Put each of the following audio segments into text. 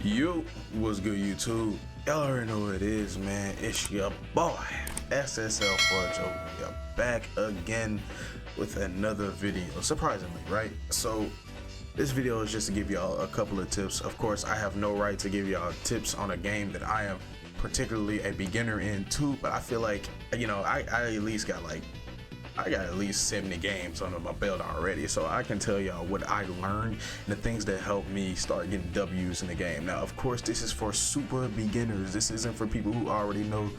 Yo, what's good, YouTube? Y'all already know what it is, man. It's your boy SSL Fudge over here, back again with another video. Surprisingly, right? So this video is just to give y'all a couple of tips. Of course, I have no right to give y'all tips on a game that I am particularly a beginner in too, but I feel like, you know, I at least got I got at least 70 games under my belt already, so I can tell y'all what I learned and the things that helped me start getting W's in the game. Now, of course, this is for super beginners. This isn't for people who already know,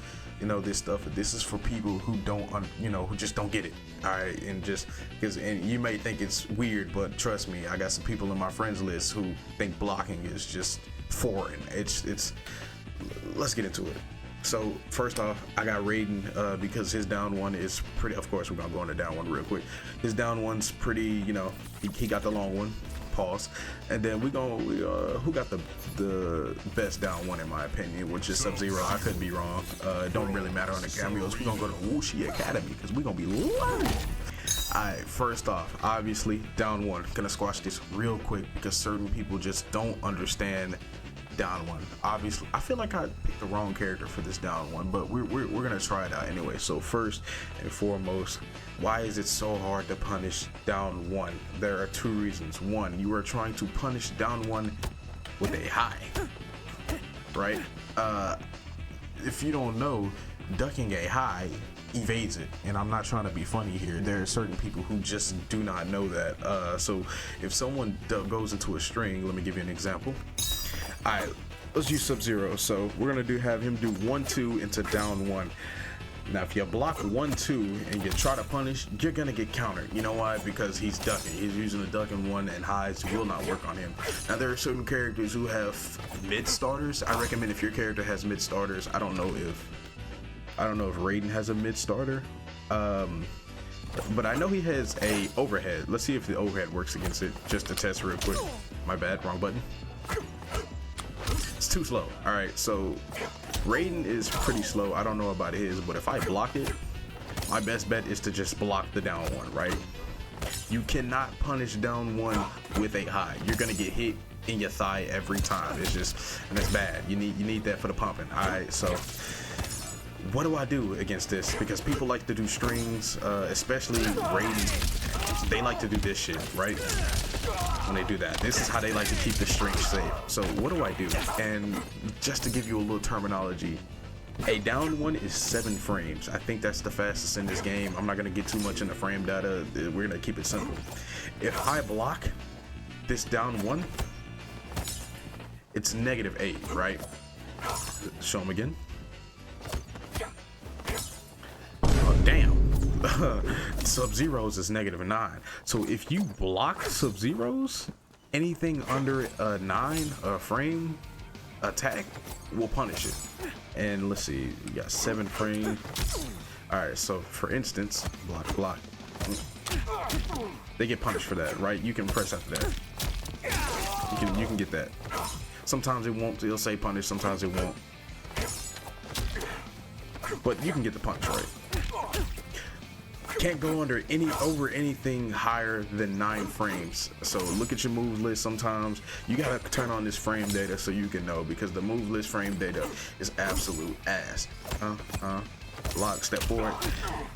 this stuff. This is for people who don't, who just don't get it. All right, and just because, and you may think it's weird, but trust me, I got some people in my friends list who think blocking is just foreign. It's. Let's get into it. So first off, I got Raiden because his down one is pretty. Of course, we're gonna go on the down one real quick. His down one's pretty, he got the long one. Pause. And then who got the best down one in my opinion, which is Sub-Zero. I could be wrong. It don't really matter on the cameos. We're gonna go to Wuxi Academy because we're gonna be learning. Alright, first off, obviously down one. Gonna squash this real quick because certain people just don't understand down one. Obviously, I feel like I picked the wrong character for this down one, but we're gonna try it out anyway. So first and foremost, why is it so hard to punish down one? There are two reasons. One, you are trying to punish down one with a high, right? If you don't know, ducking a high evades it, and I'm not trying to be funny here. There are certain people who just do not know that. So if someone goes into a string, let me give you an example. Alright, let's use Sub-Zero. So we're gonna have him do 1-2 into down one. Now if you block 1-2 and you try to punish, you're gonna get countered. You know why? Because he's ducking. He's using the ducking one, and highs will not work on him. Now there are certain characters who have mid starters. I recommend if your character has mid starters. I don't know if Raiden has a mid starter. But I know he has a overhead. Let's see if the overhead works against it, just to test real quick. My bad, wrong button. It's too slow. All right, so Raiden is pretty slow. I don't know about his, but if I block it, my best bet is to just block the down one, right? You cannot punish down one with a high. You're gonna get hit in your thigh every time. It's just, and it's bad. You need that for the pumping. All right, so what do I do against this? Because people like to do strings, especially Raiden. They like to do this shit, right? When they do that, this is how they like to keep the string safe. So what do I do? And just to give you a little terminology, a down one is 7 frames. I think that's the fastest in this game. I'm not gonna get too much into frame data. We're gonna keep it simple. If I block this down one, it's -8, right? Show them again. Oh, damn. Sub-Zero's is -9. So if you block Sub-Zero's, anything under a 9 frame attack will punish it. And let's see, you got 7 frames. All right, so for instance, block. They get punished for that, right? You can press after that. You can get that. Sometimes it won't. It'll say punish. Sometimes it won't. But you can get the punch, right? Can't go over anything higher than 9 frames. So look at your move list. Sometimes you gotta turn on this frame data so you can know, because the move list frame data is absolute ass. Block, step forward,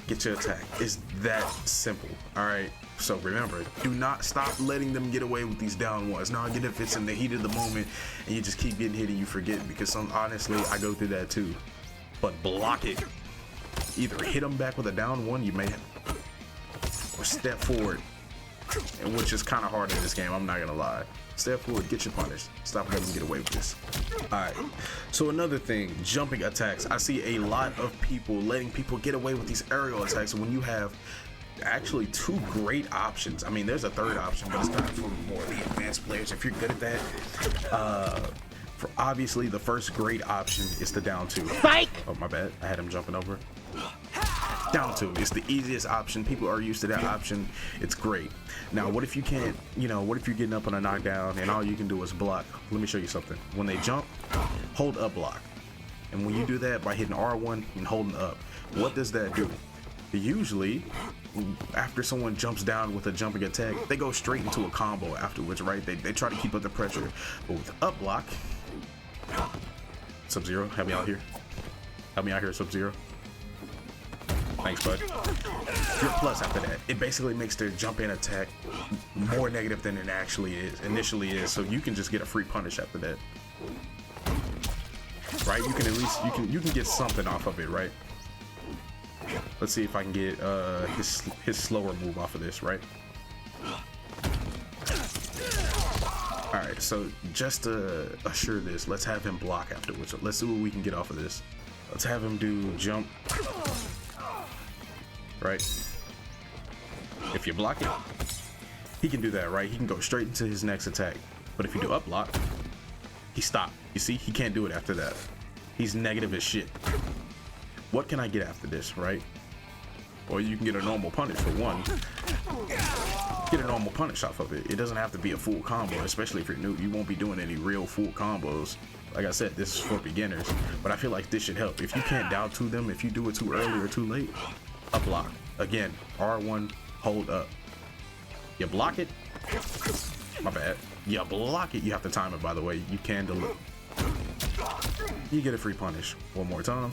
get your attack. It's that simple. All right. So remember, do not stop letting them get away with these down ones. Now I get if it's in the heat of the moment and you just keep getting hit and you forget, because honestly, I go through that too. But block it. Either hit them back with a down one, you may have, or step forward, and which is kind of hard in this game, I'm not gonna lie. Step forward, get your punish. Stop letting them get away with this. Alright, so another thing, jumping attacks. I see a lot of people letting people get away with these aerial attacks when you have actually 2 great options. I mean, there's a third option, but it's kind of for more of the advanced players if you're good at that. Obviously, the first great option is the down 2. Spike! Oh, my bad. I had him jumping over. Down 2 is the easiest option. People are used to that option. It's great. Now, what if you can't, what if you're getting up on a knockdown and all you can do is block? Let me show you something. When they jump, hold up block. And when you do that by hitting R1 and holding up, what does that do? Usually, after someone jumps down with a jumping attack, they go straight into a combo afterwards, right? They try to keep up the pressure. But with up block, Sub-Zero, help me out here. Help me out here, Sub-Zero. Thanks, bud. Your plus after that. It basically makes their jump in attack more negative than it actually is, initially is. So you can just get a free punish after that. Right? You can at least, you can get something off of it, right? Let's see if I can get his slower move off of this, right? Alright, so just to assure this, let's have him block afterwards. Let's see what we can get off of this. Let's have him do jump. Right? If you block it, he can do that, right? He can go straight into his next attack. But if you do up block, he stopped. You see, he can't do it after that. He's negative as shit. What can I get after this, right? Or you can get a normal punish for one. Get a normal punish off of it. It doesn't have to be a full combo, especially if you're new. You won't be doing any real full combos. Like I said, this is for beginners, but I feel like this should help. If you can't down to them, if you do it too early or too late, up block. Again, R1, hold up. You block it. My bad. You block it. You have to time it, by the way. You can delete. You get a free punish. One more time.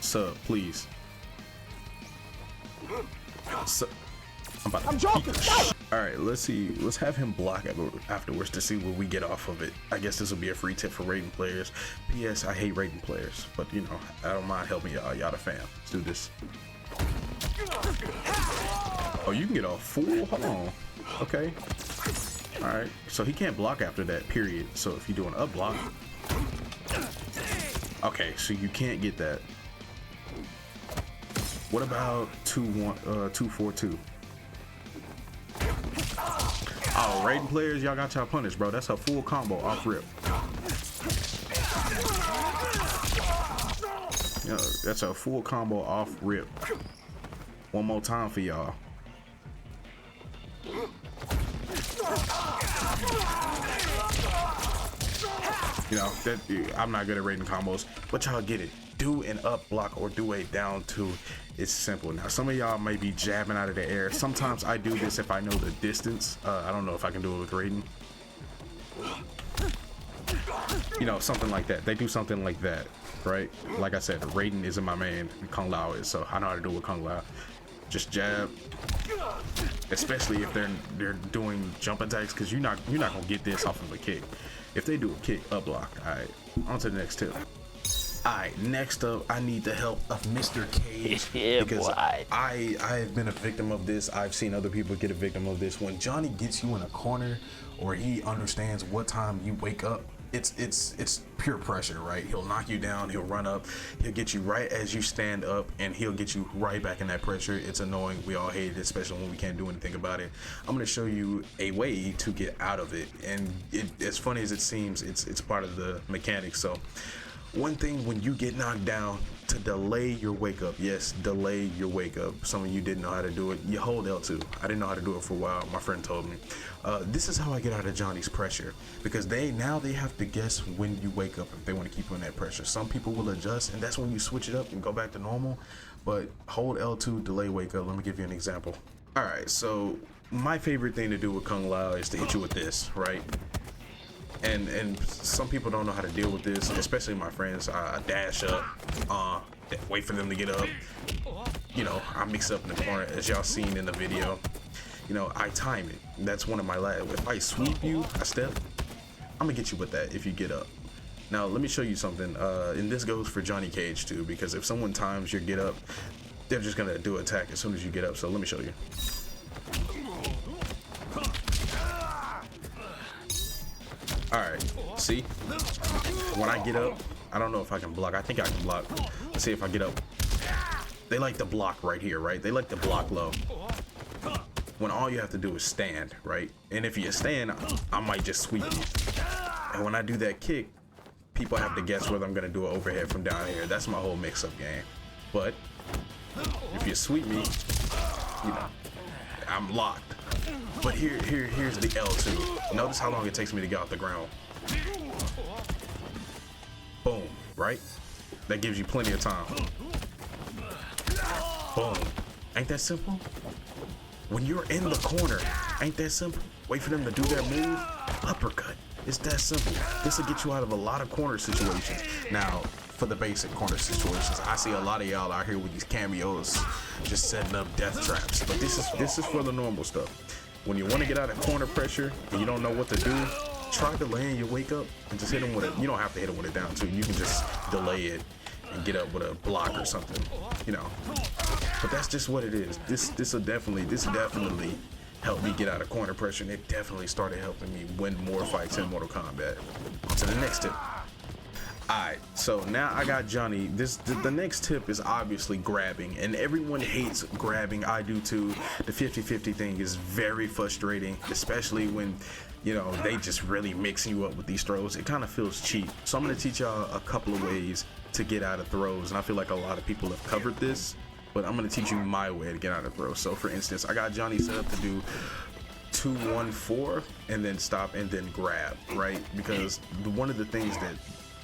Sub, please. Sub. I'm joking. All right, let's see. Let's have him block afterwards to see what we get off of it. I guess this will be a free tip for raiding players. P.S. I hate raiding players, but you know, I don't mind helping y'all. Y'all the fam. Let's do this. Oh, you can get a full. Hold on. Okay. All right. So he can't block after that. Period. So if you do an up block. Okay. So you can't get that. What about 2-4-2? Oh, raiding players, y'all got y'all punished, bro. That's a full combo off rip. Yo, that's a full combo off rip. One more time for y'all. You know, I'm not good at raiding combos, but y'all get it. Do an up block or do a down two. It's simple. Now, some of y'all may be jabbing out of the air. Sometimes I do this if I know the distance. I don't know if I can do it with raiding. You know, something like that. They do something like that, right? Like I said, raiding isn't my main. Kung Lao is, so I know how to do it with Kung Lao. Just jab, especially if they're doing jump attacks, because you're not gonna get this off of a kick. If they do a kick, up block. All right, on to the next tip. Alright, next up, I need the help of Mr. Cage. Yeah, because boy. I have been a victim of this. I've seen other people get a victim of this. When Johnny gets you in a corner, or he understands what time you wake up, it's pure pressure, right? He'll knock you down, he'll run up, he'll get you right as you stand up, and he'll get you right back in that pressure. It's annoying. We all hate it, especially when we can't do anything about it. I'm gonna show you a way to get out of it, and as funny as it seems, it's part of the mechanics. So one thing, when you get knocked down, to delay your wake up. Yes, delay your wake up. Some of you didn't know how to do it. You hold L2. I didn't know how to do it for a while. My friend told me. This is how I get out of Johnny's pressure, because now they have to guess when you wake up if they want to keep you in that pressure. Some people will adjust, and that's when you switch it up and go back to normal. But hold L2, delay wake up. Let me give you an example. All right, so my favorite thing to do with Kung Lao is to hit you with this, right? And some people don't know how to deal with this, especially my friends. I dash up, wait for them to get up. You know, I mix up in the corner, as y'all seen in the video. You know, I time it. That's one of my last. If I sweep you, I step, I'm gonna get you with that if you get up. Now, let me show you something. And this goes for Johnny Cage too, because if someone times your get up, they're just gonna do attack as soon as you get up. So let me show you. Alright, see? When I get up, I don't know if I can block. I think I can block. Let's see if I get up. They like to block right here, right? They like to block low. When all you have to do is stand, right? And if you stand, I might just sweep you. And when I do that kick, people have to guess whether I'm gonna do an overhead from down here. That's my whole mix-up game. But if you sweep me, you know, I'm locked. But here's the L2. Notice how long it takes me to get off the ground. Boom, right? That gives you plenty of time. Boom. Ain't that simple? When you're in the corner, ain't that simple? Wait for them to do their move, uppercut. It's that simple. This will get you out of a lot of corner situations. Now, for the basic corner situations, I see a lot of y'all out here with these cameos just setting up death traps. But this is for the normal stuff. When you want to get out of corner pressure and you don't know what to do, try delaying your wake up and just hit them with it. You don't have to hit them with it down too. You can just delay it and get up with a block or something, you know. But that's just what it is. This will definitely help me get out of corner pressure, and it definitely started helping me win more fights in Mortal Kombat. So the next tip. Alright, so now I got Johnny. The next tip is obviously grabbing, and everyone hates grabbing. I do too. The 50-50 thing is very frustrating, especially when, you know, they just really mixing you up with these throws. It kind of feels cheap. So I'm going to teach y'all a couple of ways to get out of throws, and I feel like a lot of people have covered this, but I'm going to teach you my way to get out of throws. So for instance, I got Johnny set up to do 2-1-4 and then stop and then grab, right? Because one of the things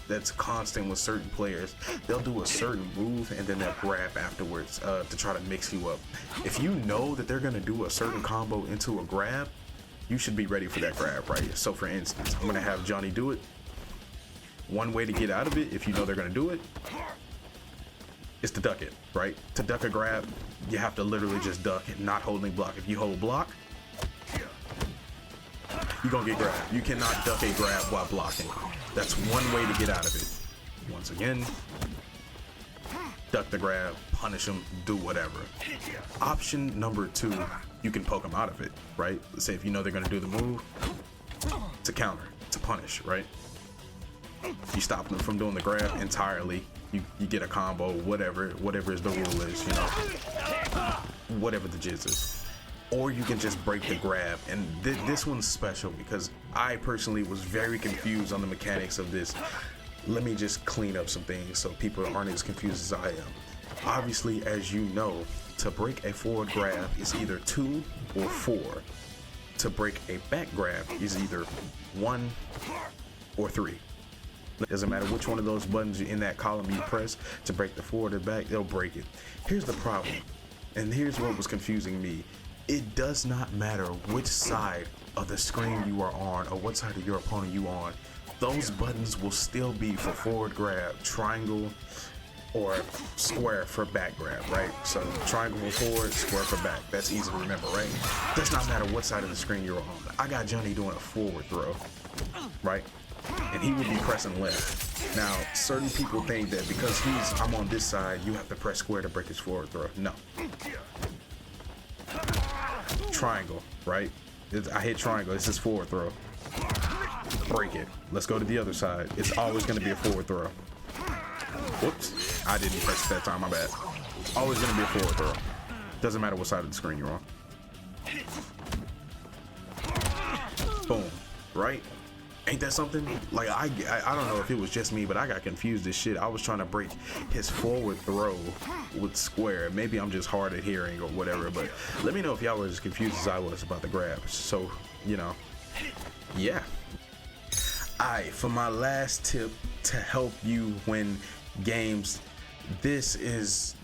that's constant with certain players, they'll do a certain move and then they'll grab afterwards to try to mix you up. If you know that they're going to do a certain combo into a grab, you should be ready for that grab, right? So for instance, I'm going to have Johnny do it. One way to get out of it, if you know they're going to do it, is to duck it, right? To duck a grab, you have to literally just duck it, not holding block. If you hold block, you're going to get grabbed. You cannot duck a grab while blocking. That's one way to get out of it. Once again, duck the grab, punish them, do whatever. Option number 2, you can poke them out of it, right? Let's say if you know they're going to do the move, to counter, to punish, right? You stop them from doing the grab entirely. You get a combo, whatever is the rule is, you know, whatever the jizz is. Or you can just break the grab, and this one's special because I personally was very confused on the mechanics of this. Let me just clean up some things so people aren't as confused as I am. Obviously, as you know, to break a forward grab is either 2 or 4. To break a back grab is either 1 or 3. It doesn't matter which one of those buttons in that column you press to break the forward or back, they'll break it. Here's the problem, and here's what was confusing me. It does not matter which side of the screen you are on or what side of your opponent you on. Those buttons will still be for forward grab, triangle, or square for back grab, right? So triangle for forward, square for back. That's easy to remember, right? Does not matter what side of the screen you're on. I got Johnny doing a forward throw, right? And he would be pressing left. Now, certain people think that because I'm on this side, you have to press square to break his forward throw. No. Triangle, right? I hit triangle, it's his forward throw. Break it. Let's go to the other side. It's always going to be a forward throw. Whoops, I didn't press it that time, my bad. Always going to be a forward throw. Doesn't matter what side of the screen you're on. Boom, right? Ain't that something? Like, I don't know if it was just me, but I got confused as shit. I was trying to break his forward throw with square. Maybe I'm just hard at hearing or whatever, but let me know if y'all were as confused as I was about the grabs. So, you know, yeah. Alright, for my last tip to help you win games, this is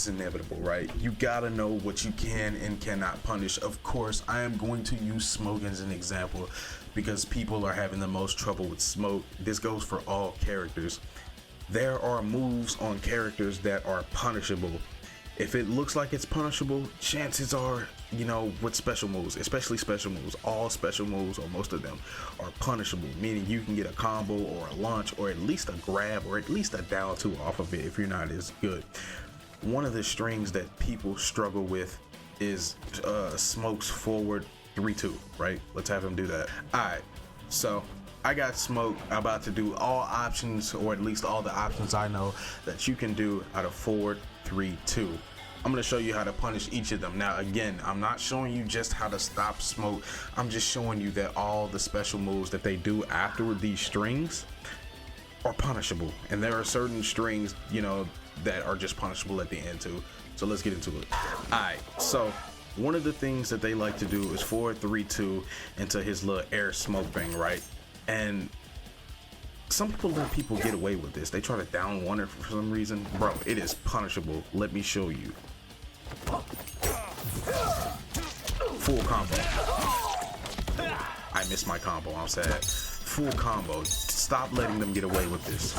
inevitable, right? You gotta know what you can and cannot punish. Of course, I am going to use Smoke as an example because people are having the most trouble with Smoke. This goes for all characters. There are moves on characters that are punishable. If it looks like it's punishable, chances are, you know, with special moves, especially special moves, all special moves or most of them are punishable, meaning you can get a combo or a launch or at least a grab or at least a down 2 off of it if you're not as good. One of the strings that people struggle with is Smoke's forward 3-2, right? Let's have him do that. Alright, so I got Smoke about to do all options, or at least all the options I know that you can do out of forward 3-2. I'm going to show you how to punish each of them. Now, again, I'm not showing you just how to stop Smoke. I'm just showing you that all the special moves that they do after these strings are punishable. And there are certain strings, you know, that are just punishable at the end too. So let's get into it. Alright, so one of the things that they like to do is forward 3-2 into his little air smoke thing, right? And some people let people get away with this. They try to down one it for some reason. Bro, it is punishable. Let me show you. Full combo. I missed my combo, I'm sad. full combo. Stop letting them get away with this.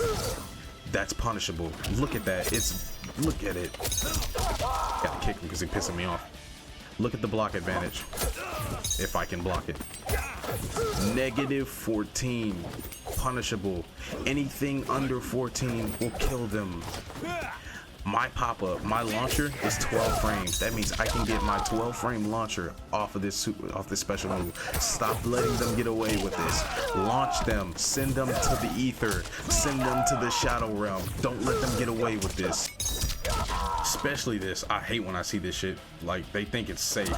That's punishable. Look at that. Look at it. Gotta kick him because he's pissing me off. Look at the block advantage. If I can block it. -14. Punishable. Anything under 14 will kill them. My pop-up, my launcher is 12 frames. That means I can get my 12-frame launcher off of this special move. Stop letting them get away with this. Launch them. Send them to the ether. Send them to the shadow realm. Don't let them get away with this. Especially this. I hate when I see this shit. Like, they think it's safe.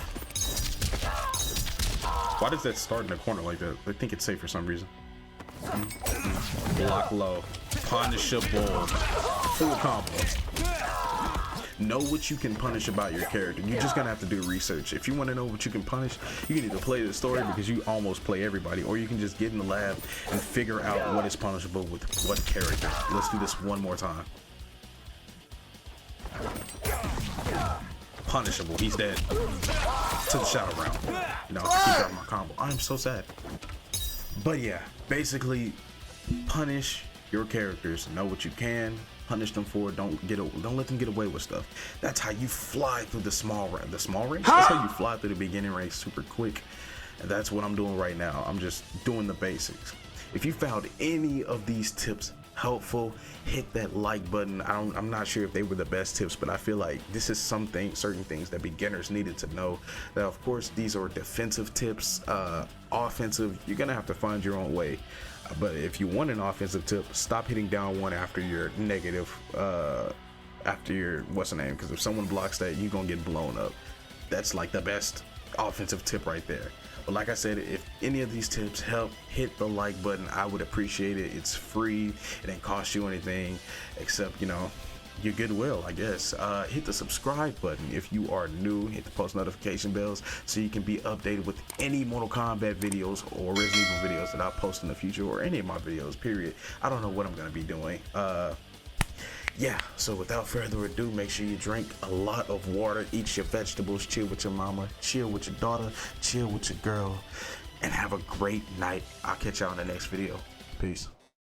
Why does that start in the corner like that? They think it's safe for some reason. Block low. Punishable. Full combo. Know what you can punish about your character. You're just gonna have to do research. If you want to know what you can punish, you can either play the story because you almost play everybody, or you can just get in the lab and figure out what is punishable with what character. Let's do this one more time. Punishable. He's dead. To the shadow realm. You know, I keep dropping my combo. I'm so sad. But yeah, basically, punish your characters. Know what you can. Punish them for it. Don't let them get away with stuff. That's how you fly through the small range. The small range? That's how you fly through the beginning range super quick. And that's what I'm doing right now. I'm just doing the basics. If you found any of these tips helpful, hit that like button. I'm not sure if they were the best tips, but I feel like this is certain things that beginners needed to know. Now, of course, these are defensive tips. Offensive, you're gonna have to find your own way. But if you want an offensive tip, stop hitting down one after your negative, after your what's the name? Because if someone blocks that, you're gonna get blown up. That's like the best offensive tip right there. But like I said, if any of these tips help, hit the like button. I would appreciate it. It's free. It ain't cost you anything except, you know, your goodwill, I guess. Hit the subscribe button if you are new. Hit the post notification bells so you can be updated with any Mortal Kombat videos or Resident Evil videos that I post in the future, or any of my videos, period. I don't know what I'm gonna be doing. Yeah, so without further ado, make sure you drink a lot of water, eat your vegetables, chill with your mama, chill with your daughter, chill with your girl, and have a great night. I'll catch y'all in the next video. Peace.